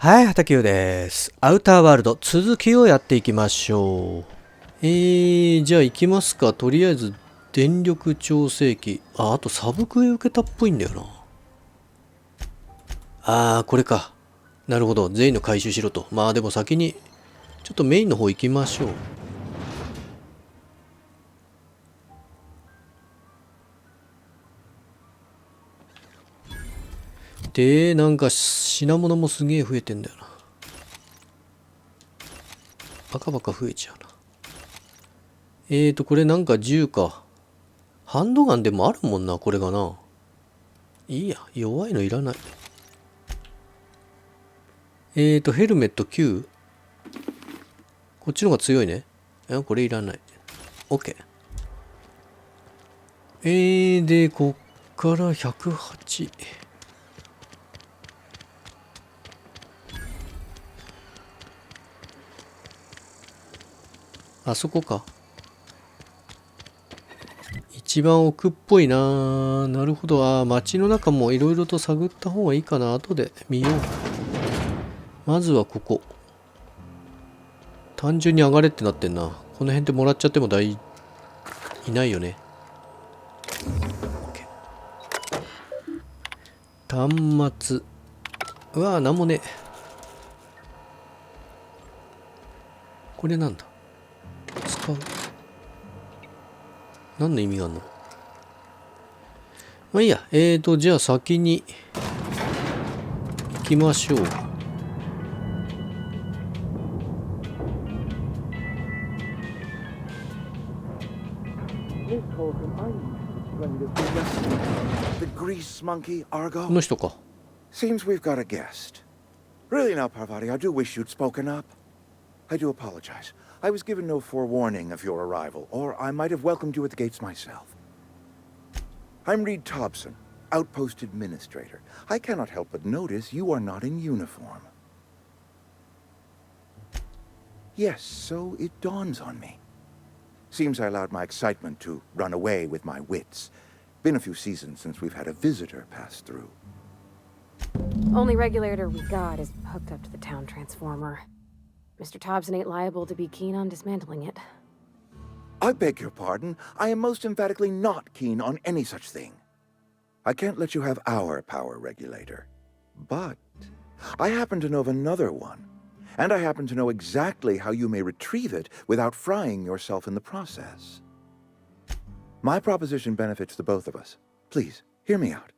はい、HataQです。アウターワールド、続きをやっていきましょう。じゃあ行きますか。とりあえず、電力調整器。あとサブクエ受けたっぽいんだよな。これか。なるほど。全員の回収しろと。まあでも先に、ちょっとメインの方行きましょう。で、なんか品物もすげえ増えてんだよな。バカバカ増えちゃうな。これなんか銃か。ハンドガンでもあるもんな、これがな。いいや、弱いのいらない。ヘルメット9。こっちの方が強いね。これいらない。OK。で、こっから108。あそこか。一番奥っぽいな。なるほど。街の中もいろいろと探った方がいいかな。後で見よう。まずはここ。単純に上がれってなってんな。この辺ってもらっちゃってもいないよね。端末。なんもね。これなんだ。使う。何の意味があるの？まあいいや。じゃあ先に行きましょう。この人か。Seems we've got a guest. Really now, Parvati, I do wish you'd spoken up. I do apologize. I was given no forewarning of your arrival, or I might have welcomed you at the gates myself. I'm Reed Thompson, Outpost Administrator. I cannot help but notice you are not in uniform. Yes, so it dawns on me. Seems I allowed my excitement to run away with my wits. Been a few seasons since we've had a visitor pass through. Only regulator we got is hooked up to the town transformer. Mr. Thompson ain't liable to be keen on dismantling it. I beg your pardon. I am most emphatically not keen on any such thing. I can't let you have our power regulator. But I happen to know of another one. And I happen to know exactly how you may retrieve it without frying yourself in the process. My proposition benefits the both of us. Please, hear me out.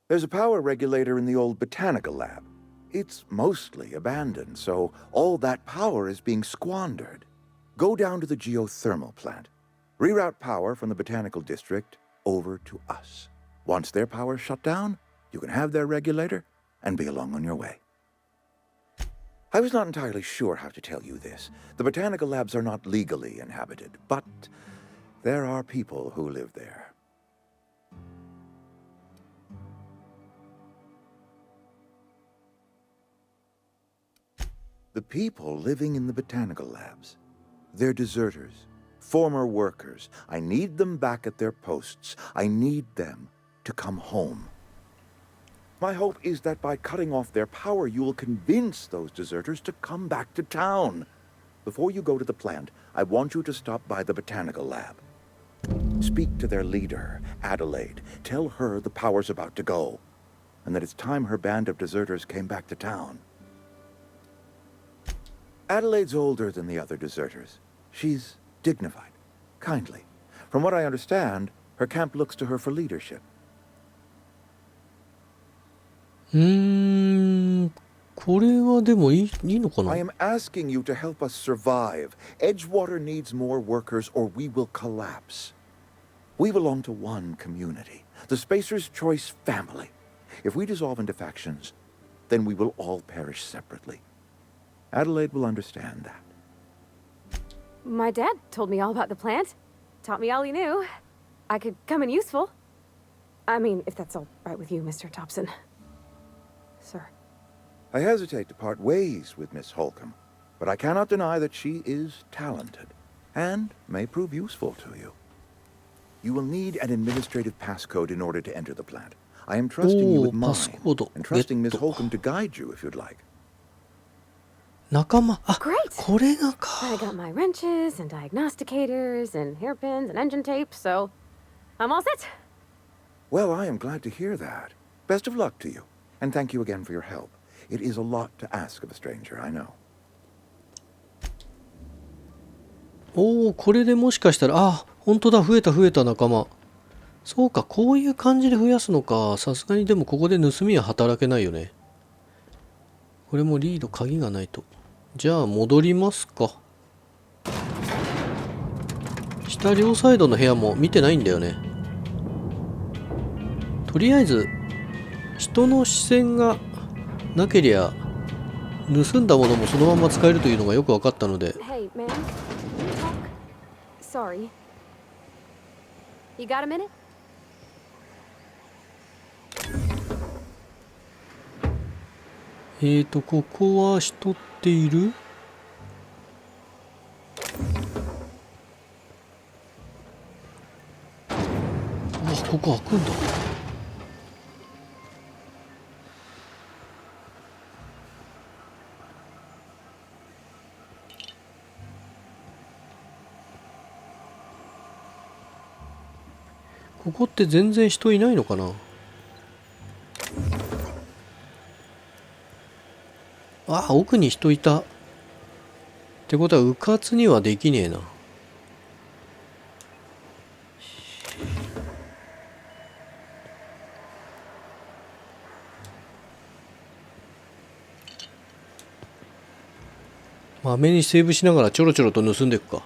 There's a power regulator in the old botanical lab. It's mostly abandoned, so all that power is being squandered. Go down to the geothermal plant. Reroute power from the botanical district over to us. Once their power's shut down, you can have their regulator and be along on your way. I was not entirely sure how to tell you this. The botanical labs are not legally inhabited, but there are people who live there. The people living in the botanical labs. They're deserters, former workers. I need them back at their posts. I need them to come home. My hope is that by cutting off their power, you will convince those deserters to come back to town. Before you go to the plant, I want you to stop by the botanical lab. Speak to their leader, Adelaide. Tell her the power's about to go, and that it's time her band of deserters came back to town. Adelaide's older than the other deserters. She's dignified, kindly. From what I understand, her camp looks to her for leadership. これはでもいいのかな？ I am asking you to help us survive. Edgewater needs more workers or we will collapse. We belong to one community, the Spacer's Choice family. If we dissolve into factions, then we will all perish separately. Adelaide will understand that. My dad told me all about the plant. Taught me all he knew. I could come in useful. I mean, if that's all right with you, Mr. Thompson. Sir. I hesitate to part ways with Miss Holcomb, but I cannot deny that she is talented and may prove useful to you. You will need an administrative passcode in order to enter the plant. I am trusting you with mine and trusting Miss Holcomb to guide you if you'd like. 仲間。あ、 Great. これが I か。 got my wrenches and diagnosticators and hairpins and engine tape, so I'm all set. Well, I am glad to hear that. Best of luck to you, and thank you again for your help. It is a lot to ask of a stranger, I know. おお、これでもしかしたら、あ、本当だ、増えた仲間。そうか、こういう感じで増やすのか。さすがにでもここで盗みは働けないよね。これもリード鍵がないと。じゃあ戻りますか。下両サイドの部屋も見てないんだよね。とりあえず人の視線がなけりゃ盗んだものもそのまま使えるというのがよく分かったので。 Hey, man. Can you talk? Sorry. You got a minute? ここは人っている？うわ、ここ開くんだ。ここって全然人いないのかな。あ、奥に人いた。ってことは迂闊にはできねえな。まめにセーブしながらちょろちょろと盗んでいくか。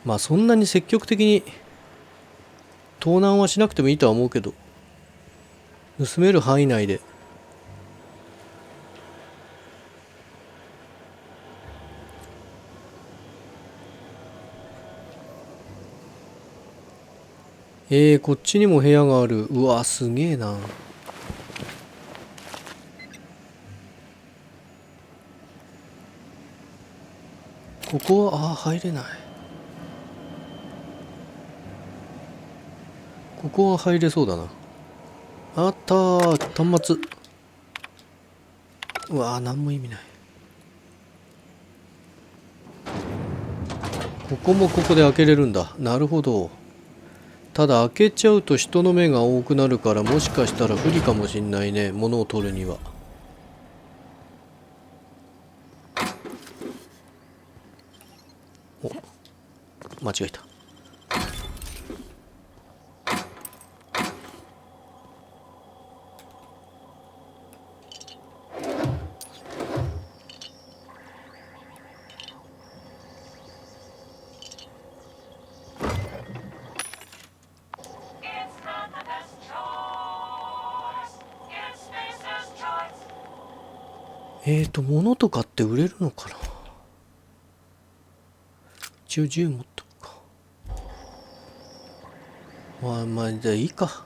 まあそんなに積極的に盗難はしなくてもいいとは思うけど、盗める範囲内で。こっちにも部屋がある。うわ、すげえな。ここは、入れない。ここは入れそうだな。あったー、端末。うわー、なんも意味ない。ここもここで開けれるんだ。なるほど。ただ開けちゃうと人の目が多くなるから、もしかしたら不利かもしんないね、物を取るには。お、間違えた。物とかって売れるのかな。一応銃持っとくか。まあじゃあいいか。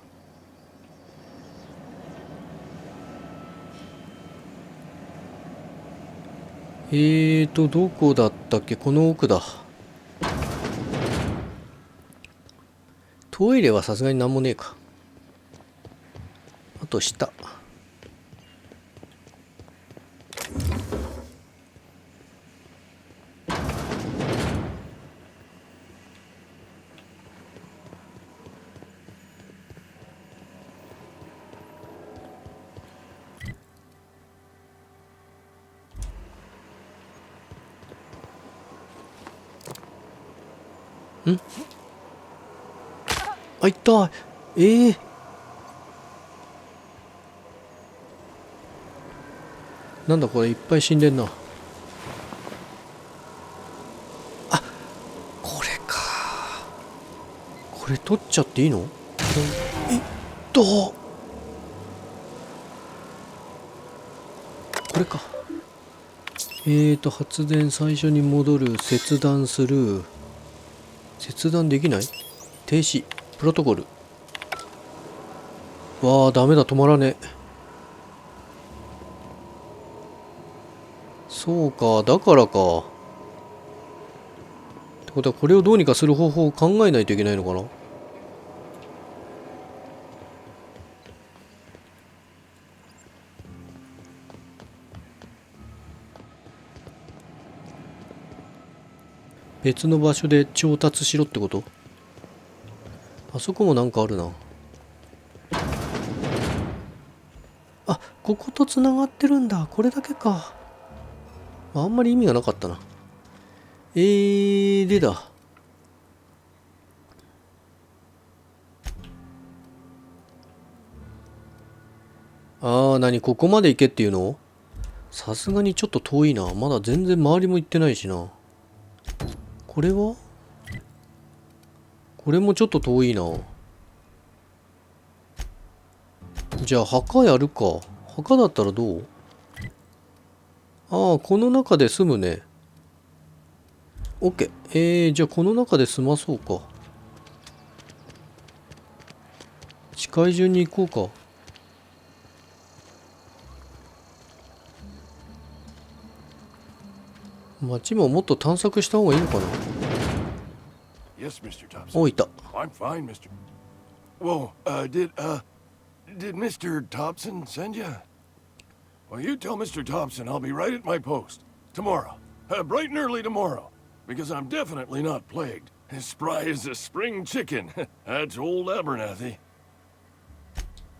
どこだったっけ。この奥だ。トイレはさすがになんもねえか。あと下。あ、いった。なんだこれ、いっぱい死んでんな。あ、これか。これ取っちゃっていいの？これか。発電最初に戻る。切断する。切断できない？停止。プロトコル。わあ、ダメだ、止まらねえ。そうか、だからか。ってことはこれをどうにかする方法を考えないといけないのかな。別の場所で調達しろってこと？あそこもなんかあるな。あ、こことつながってるんだ。これだけか。あんまり意味がなかったな。でだ。何ここまで行けっていうの？さすがにちょっと遠いな。まだ全然周りも行ってないしな。これは？これもちょっと遠いな。じゃあ墓やるか。墓だったらどう？この中で住むね。OK。じゃあこの中で住まそうか。近い順に行こうか。街ももっと探索した方がいいのかな。Yes, Mr. Thompson. お、いた。I'm fine, Mr. Whoa, did Mr. Thompson send you? Well, you tell Mr. Thompson I'll be right at my post. Tomorrow. Bright and early tomorrow. Because I'm definitely not plagued. As spry as a spring chicken. That's old Abernathy.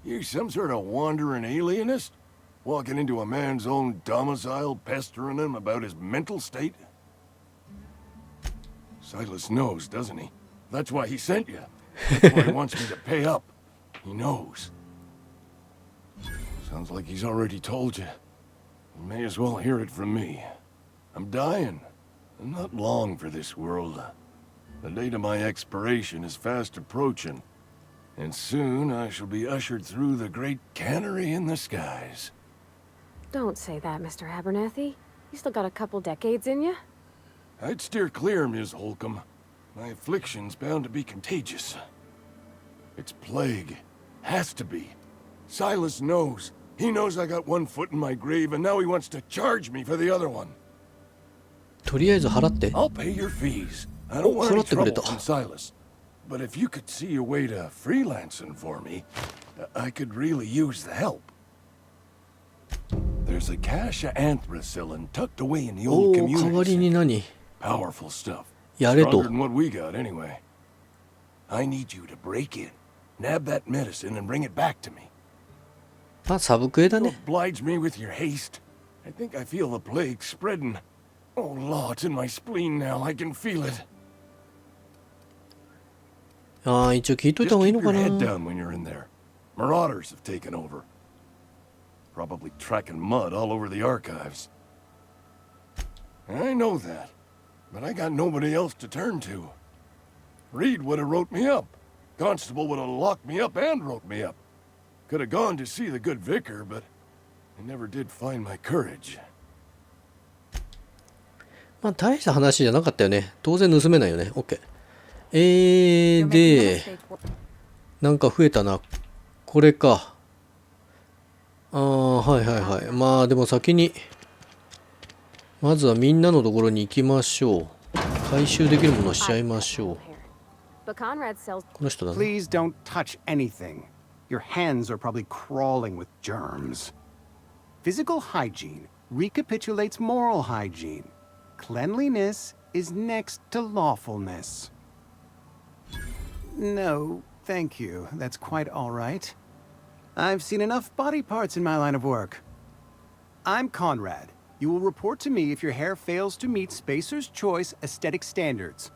You some sort of wandering alienist? Walking into a man's own domicile, pestering him about his mental state? Silas knows, doesn't he? That's why he sent you. That's why he wants me to pay up. He knows. Sounds like he's already told you. You may as well hear it from me. I'm dying. I'm not long for this world. The date of my expiration is fast approaching. And soon I shall be ushered through the great cannery in the skies. Don't say that, Mr. Abernathy. You still got a couple decades in you. I'd steer clear, Ms. Holcomb. My affliction's bound to be contagious. It's plague. Has to be. Silas knows. He knows I got one foot in my grave, and now he wants to charge me for the other one. とりあえず払って。 I'll pay your fees. I don't want any trouble from Silas. But if you could see a way to freelancing for me, I could really use the help. There's a cache of anthracillin tucked away in the old 代わりに community. 何？ Powerful stuff. やれと。 Stronger than what we got anyway. I need you to break in, nab that medicine, and bring it back to me. サブクエだね。 Oblige me with your haste. I think I feel the plague spreading. Oh, Law, it's in my spleen now. I can feel it. 一応聞いとい Just た方がいい keep の your か head な。 down when you're in there. Marauders have taken over. Probably tracking mud all over the archives. I know that, but I got nobody else to turn to. Reed would have wrote me up. Constable would have locked me up and wrote me up. Could have gone to see the good vicar, but I never did find my courage. まあ大した話じゃなかったよね。当然盗めないよね。OK。You're making a で、 mistake. なんか増えたな。これか。はいはいはい。まあでも先に、まずはみんなのところに行きましょう。回収できるものをしちゃいましょう。 But Conrad sells. この人だね。 Please don't touch anything. Your hands are probably crawling with germs. Physical hygiene recapitulates moral hygiene. Cleanliness is next to lawfulness. No, thank you. That's quite all right. I've seen enough body parts in my line of work. I'm Conrad. You will report to me if your hair fails to meet Spacer's Choice aesthetic standards.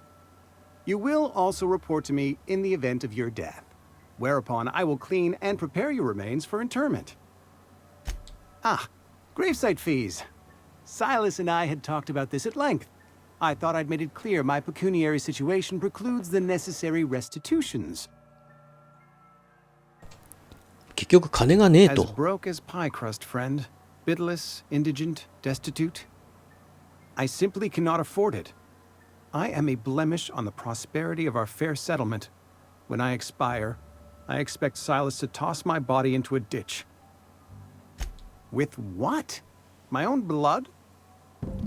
You will also report to me in the event of your death, whereupon I will clean and prepare your remains for interment. Gravesite fees. Silas and I had talked about this at length. I thought I'd made it clear my pecuniary situation precludes the necessary restitutions. 結局金がねえ As と。 broke as pie crust, friend. Bidless, indigent, destitute. I simply cannot afford it. I am a blemish on the prosperity of our fair settlement. When I expire, I expect Silas to toss my body into a ditch. With what? My own blood?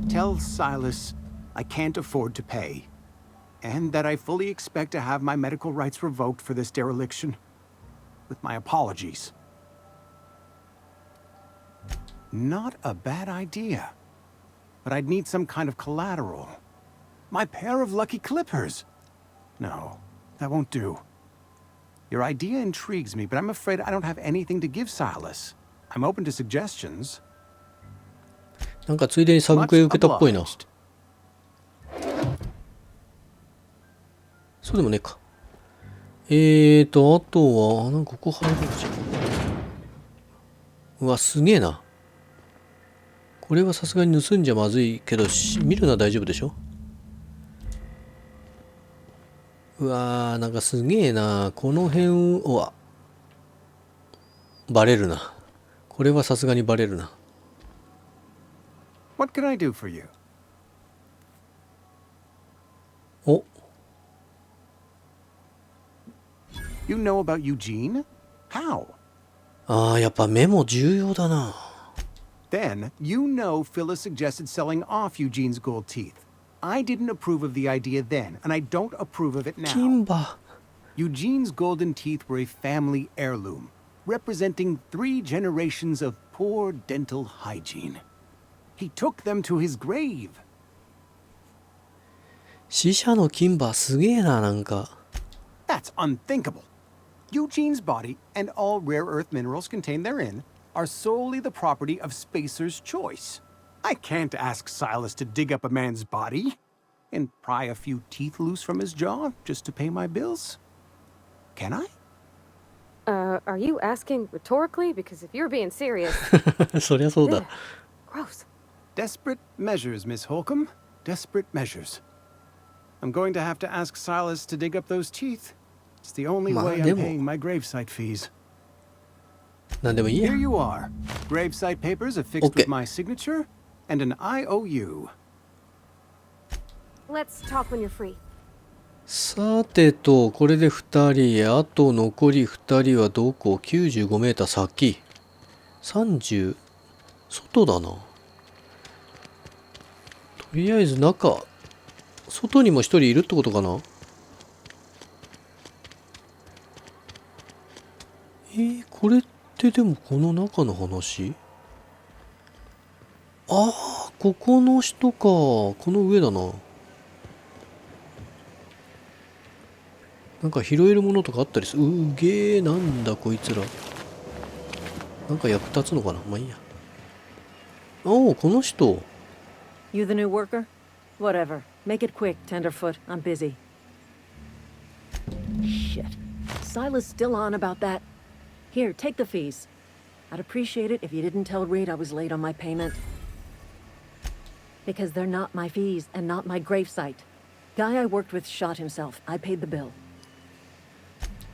Tell Silas I can't afford to pay, and that I fully expect to have my medical rights revoked for this dereliction. With my apologies. Not a bad idea. But I'd need some kind of collateral. My pair of lucky clippers. No, that won't do. Your idea intrigues me, but I'm afraid I don't have anything to give Silas. I'm open to suggestions. なんかついでにサブクエ受けたっぽいな。 Obliged. そうでもねえか。あとは、なんかここ入れるじゃん。うわ、すげえな。これはさすがに盗んじゃまずいけど、見るのは大丈夫でしょ。うわー、なんかすげえな。この辺は、バレるな。これはさすがにバレるな。What can I do for you? お、You know about Eugene? How? ああ、やっぱメモ重要だな。Then, you know Phyllis suggested selling off Eugene's gold teeth. I didn't approve of the idea then, and I don't approve of it 金 now. 馬。 Eugene's golden teeth were a family heirloom, representing 3 generations of poor dental hygiene. He took them to his grave. 死者の金馬すげえな、なんか。 That's unthinkable. Eugene's body and all rare earth minerals contained therein are solely the property of Spacer's choice. I can't ask Silas to dig up a man's body and pry a few teeth loose from his jaw just to pay my bills. Can I? Are you asking rhetorically? Because if you're being serious, そりゃそうだ。 gross. Desperate measures, Miss Holcomb. Desperate measures. I'm going to have to ask Silas to dig up those teeth. It's the only way I'm paying my gravesite fees. なんでもいいや Here。you are. Gravesite papers affixed Okay. with my signature and an IOU. Let's talk when you're free. さてと、これで2人、あと残り2人はどこ ?95 メーター先。30、外だな。とりあえず中、外にも1人いるってことかな。これってでもこの中の話？ああ、ここの人か。この上だな。なんか拾えるものとかあったりする。うげえ、なんだこいつら。なんか役立つのかな。まあいいや。おお、この人。 You the new worker? Whatever. Make it quick, Tenderfoot. I'm busy. Shit. Silas still on about that. Here, take the fees. I'd appreciate it if you didn't tell Reed I was late on my payment. Because they're not my fees and not my gravesite. Guy I worked with shot himself. I paid the bill.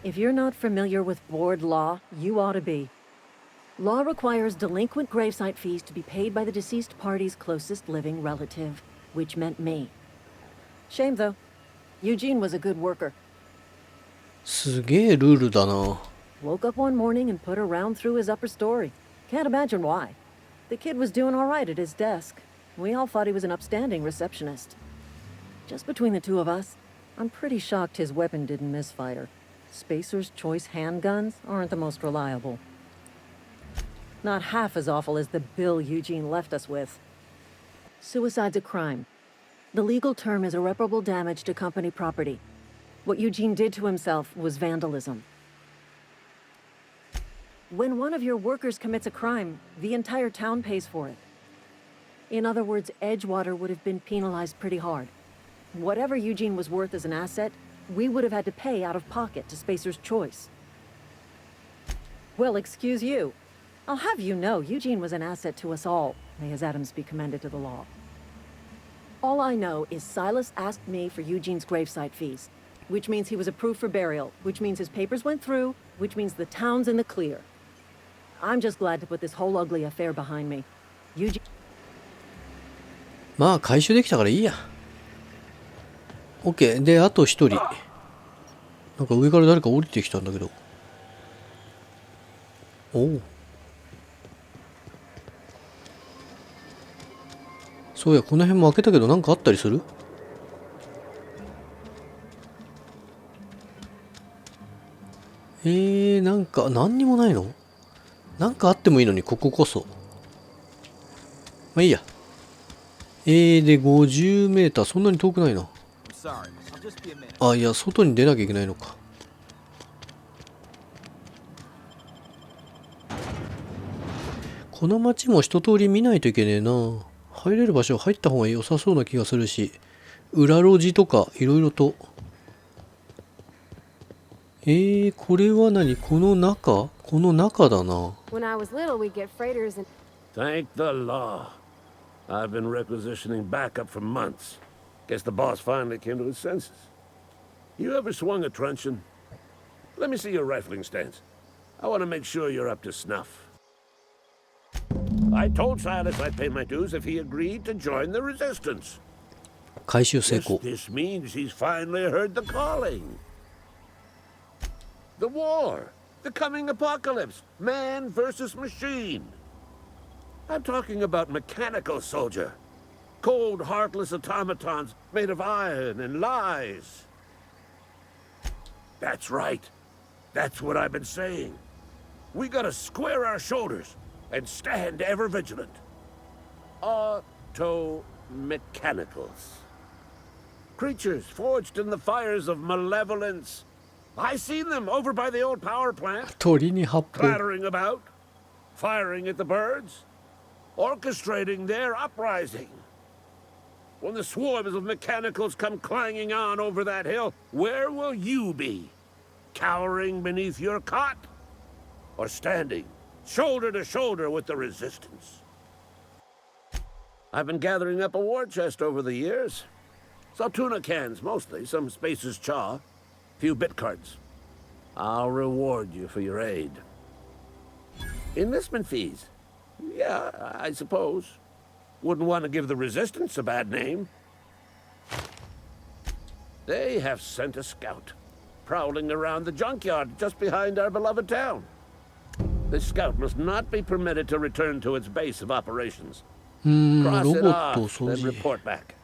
If you're not familiar with board law, you ought to be. Law requires delinquent gravesite fees to be paid by the deceased party's closest living relative, which meant me. Shame, though. Eugene was a good worker. すげえルールだな。 Woke up one morning and put a round through his upper story. Can't imagine why. The kid was doing all right at his desk. We all thought he was an upstanding receptionist. Just between the two of us, I'm pretty shocked his weapon didn't misfire. Spacer's choice handguns aren't the most reliable. Not half as awful as the bill Eugene left us with. Suicide's a crime. The legal term is irreparable damage to company property. What Eugene did to himself was vandalism. When one of your workers commits a crime, the entire town pays for it. In other words, Edgewater would have been penalized pretty hard. Whatever Eugene was worth as an asset, we would have had to pay out of pocket to Spacer's choice. Well, excuse you. I'll have you know, Eugene was an asset to us all. May his atoms be commended to the law. All I know is Silas asked me for Eugene's gravesite fees, which means he was approved for burial, which means his papers went through, which means the town's in the clear. I'm just glad to put this whole ugly affair behind me. Eugene... まあ回収できたからいいや。OK。で、あと一人。なんか上から誰か降りてきたんだけど。おお。そうや、この辺も開けたけどなんかあったりする？なんか何にもないの？なんかあってもいいのにこここそ。まあいいや。で、50メーター。そんなに遠くないな。あ、いや、外に出なきゃいけないのか。この街も一通り見ないといけねえな。入れる場所入った方が良さそうな気がするし、裏路地とかいろいろと。これは何？この中だな。When I was little, we'd get freighters and Thank the law. I've been requisitioning backup for months. Guess the boss finally came to his senses. You ever swung a truncheon? Let me see your rifling stance. I want to make sure you're up to snuff. I told Silas I'd pay my dues if he agreed to join the resistance. 回収成功。 This means he's finally heard the calling. The war, the coming apocalypse, man versus machine. I'm talking about mechanical soldier. Cold, heartless automatons made of iron and lies. That's right. That's what I've been saying. We gotta square our shoulders and stand ever vigilant. Auto-mechanicals. Creatures forged in the fires of malevolence. I seen them over by the old power plant, 鳥に発砲。 clattering about, firing at the birds, orchestrating their uprising. When the swarms of mechanicals come clanging on over that hill, where will you be? Cowering beneath your cot? Or standing, shoulder to shoulder with the resistance? I've been gathering up a war chest over the years. Saw tuna cans mostly, some Spacer's chaw, few bit cards. I'll reward you for your aid. Enlistment fees? Yeah, I suppose. Wouldn't want to give the resistance a bad name. They have sent a scout, prowling around the junkyard just behind our beloved town. This scout must not be permitted to return to its base of operations. ロ Cross ボ it ットを off, 掃 then 除。 report back.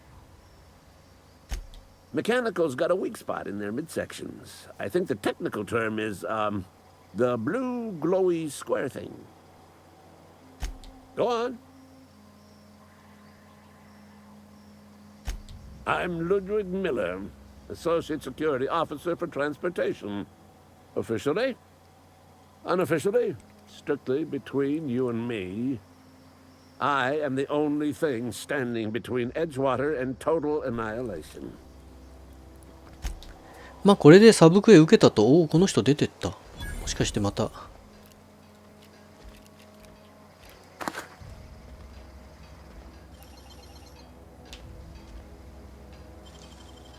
Mechanicals got a weak spot in their midsections. I think the technical term is, the blue glowy square thing. Go on. I'm Ludwig Miller, Associate Security Officer for Transportation. Officially? Unofficially? Strictly between you and me. I am the only thing standing between Edgewater and total annihilation. まあこれでサブクエ受けたと。おお、この人出てった。もしかしてまた。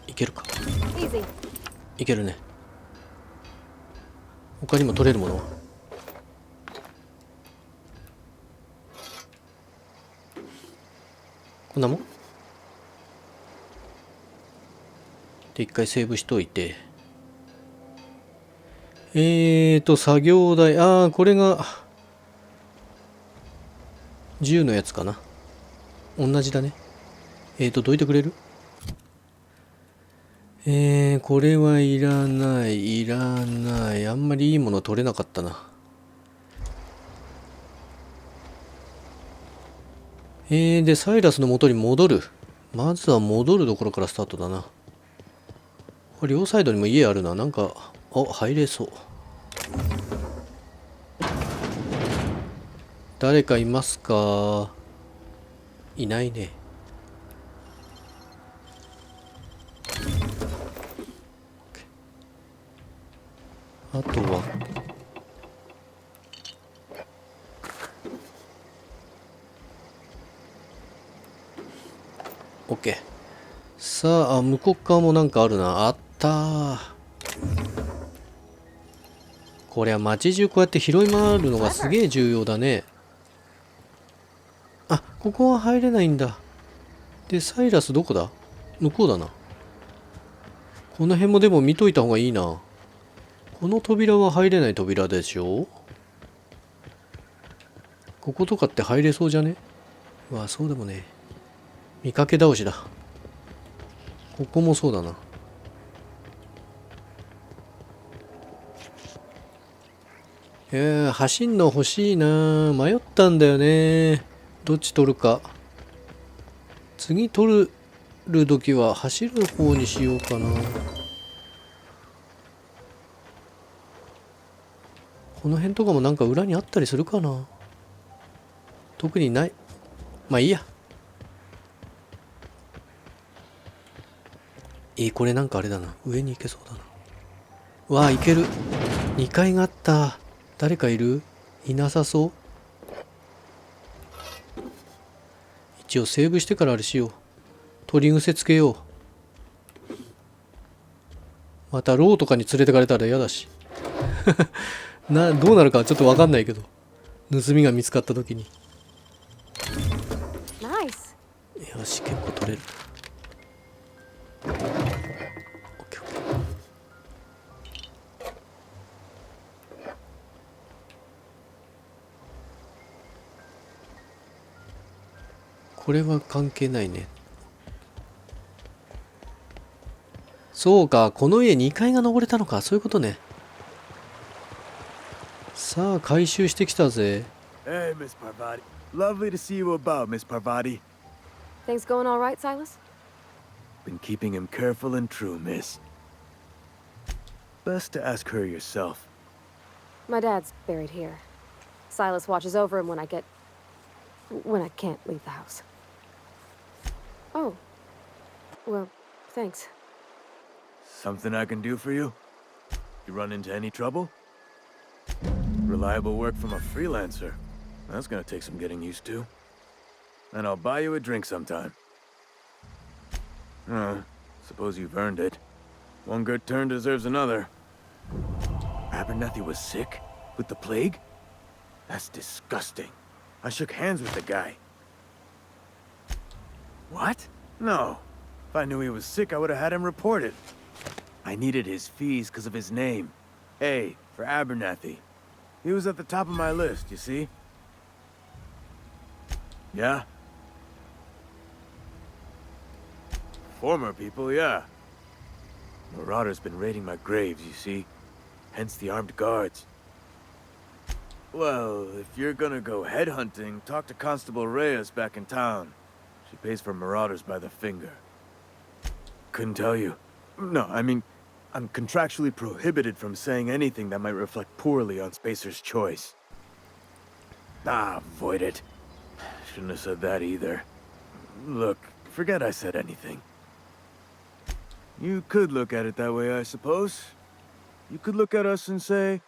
いけるか。 easy. いけるね。他にも取れるものは。こんなもんで、一回セーブしといて。作業台。ああ、これが、銃のやつかな。同じだね。どいてくれる？これはいらない、いらない。あんまりいいもの取れなかったな。で、サイラスの元に戻る。まずは戻るところからスタートだな。これ両サイドにも家あるな。なんか、入れそう。誰かいますか？いないね。あとはOK。さあ、向こう側もなんかあるな。あったー。こりゃ街中こうやって拾い回るのがすげえ重要だね。あ、ここは入れないんだ。で、サイラスどこだ？向こうだな。この辺もでも見といた方がいいな。この扉は入れない扉でしょ？こことかって入れそうじゃね？うわ、そうでもね。見かけ倒しだ。ここもそうだな。走んの欲しいな。迷ったんだよね。どっち取るか。次取る時は走る方にしようかな。この辺とかもなんか裏にあったりするかな。特にない。まあいいや。これなんかあれだな。上に行けそうだな。わあ、行ける。2階があった。誰かいる？いなさそう。一応セーブしてからあれしよう。鳥癖つけよう。またローとかに連れてかれたら嫌だし。どうなるかちょっと分かんないけど。盗みが見つかった時に。Nice. よし、結構取れる。オッケーオッケー。これは関係ないね。そうか、この家2階が登れたのか。そういうことね。さあ、回収してきたぜ。 Hey, Miss Parvati. Lovely to see you about, Miss Parvati. Things going all right, Silas? Been keeping him careful and true, Miss. Best to ask her yourself. My dad's buried here. Silas watches over him when I can't leave the house. Oh. Well, thanks. Something I can do for you? You run into any trouble? Reliable work from a freelancer. That's gonna take some getting used to. And I'll buy you a drink sometime. Suppose you've earned it. One good turn deserves another. Abernathy was sick? With the plague? That's disgusting. I shook hands with the guy. What? No. If I knew he was sick, I would have had him reported. I needed his fees because of his name. A for Abernathy. He was at the top of my list, you see? Yeah? Former people, yeah. Marauders been raiding my graves, you see? Hence the armed guards. Well, if you're gonna go headhunting, talk to Constable Reyes back in town. She pays for marauders by the finger. Couldn't tell you. No, I mean, I'm contractually prohibited from saying anything that might reflect poorly on Spacer's choice. Avoid it. Shouldn't have said that either. Look, forget I said anything. You could look at it that way, I suppose. You could look at us and say,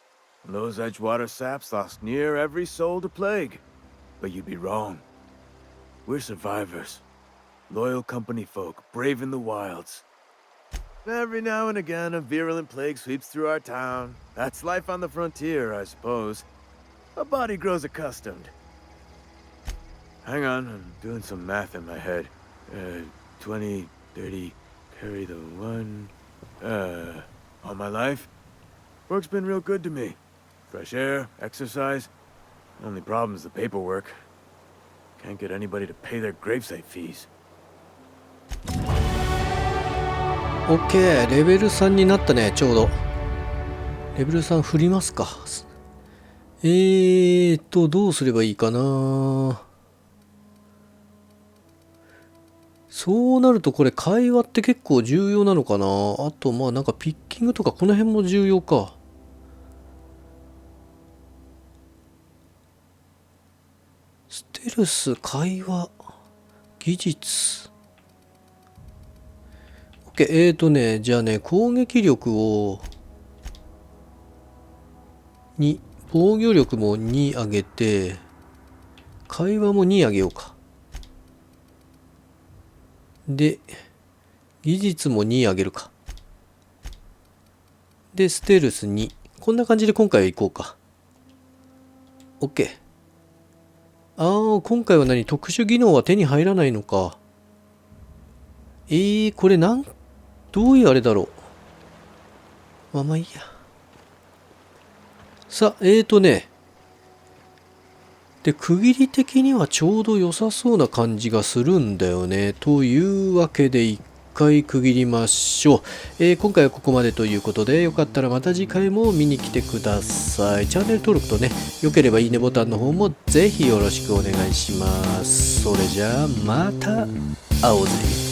those Edgewater saps lost near every soul to plague. But you'd be wrong. We're survivors. Loyal company folk, brave in the wilds. Every now and again, a virulent plague sweeps through our town. That's life on the frontier, I suppose. A body grows accustomed. Hang on, I'm doing some math in my head. 20, 30, carry the one. All my life? Work's been real good to me. Fresh air, exercise. Only problem is the paperwork. Can't get anybody to pay their gravesite fees. OK、レベル3になったね、ちょうど。レベル3振りますか。どうすればいいかな。そうなるとこれ会話って結構重要なのかな。あとまあなんかピッキングとかこの辺も重要か。ステルス、会話、技術。OK、じゃあね、攻撃力を2、防御力も2上げて、会話も2上げようか。で、技術も2上げるか。で、ステルス2。こんな感じで今回は行こうか。OK。今回は特殊技能は手に入らないのか。これどういうあれだろう。まあいいや。さあ、で、区切り的にはちょうど良さそうな感じがするんだよね。というわけで一回区切りましょう。今回はここまでということで、よかったらまた次回も見に来てください。チャンネル登録とね、良ければいいねボタンの方もぜひよろしくお願いします。それじゃあまた。会おうぜ。